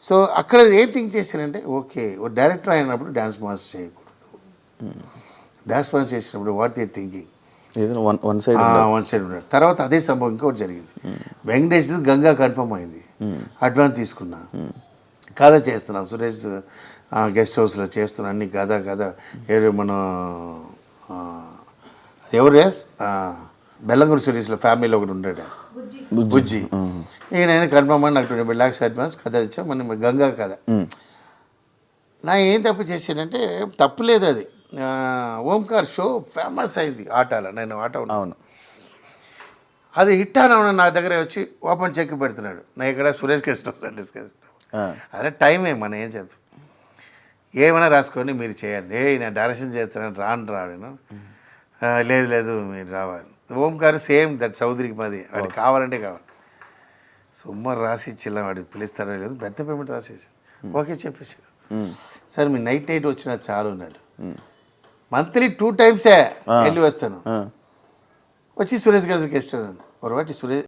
So అక్కడ ఏం think చేశానంటే ఓకే ఓ డైరెక్టర్ అయినప్పుడు డ్యాన్స్ మాస్టర్ చేయకూడదు, డ్యాన్స్ మాస్టర్ చేసినప్పుడు వాట్ ఏ థింకింగ్ ఏదైనా వన్ సైడ్ వన్ సైడ్ ఉన్నాడు. తర్వాత అదే సంభవం ఇంకోటి జరిగింది. వెంకటేష్ గంగా కన్ఫర్మ్ అయింది, అడ్వాన్స్ తీసుకున్నా, కథ చేస్తున్నా, సురేష్ గెస్ట్ హౌస్లో చేస్తున్నా, అన్ని కథ ఎవరు మన ఎవరు బెల్లంగూడి సురేష్లో ఫ్యామిలీలో ఒకటి ఉంటాడు బుజ్జి, ఈయన కన్ఫర్మ్ అని నాకు 20 lakhs అడ్వాన్స్ కథ ఇచ్చా, మన గంగా కథ. నా ఏం తప్పు చేశానంటే తప్పు లేదు, అది ఓంకార్ షో ఫేమస్ అయింది ఆటలో, నేను ఆట అవును అది హిట్ అని నా దగ్గర వచ్చి ఓపెన్ చెక్ పెడుతున్నాడు, నా ఇక్కడ సురేష్ కృష్ణ డిస్కస్. అదే టైమే మనం ఏం చెప్తాం, ఏమైనా రాసుకొని మీరు చేయండి, నేను డైరెక్షన్ చేస్తున్నాను రాను లేదు మీరు రావాలి. ఓంకార్ సేమ్ దట్ చౌదరికి మాది, వాడికి కావాలంటే కావాలి. సుమారు రాసి ఇచ్చిల్లా, వాడికి పిలుస్తారో లేదు, పెద్ద పేమెంట్ రాసేసి ఓకే చెప్పేసాడు. సార్ మీ నైట్ వచ్చినా చాలు అన్నాడు. మంత్లీ 2 times వెళ్ళి వస్తాను, వచ్చి సురేష్ గారికి ఇస్తాను. ఒకటి సురేష్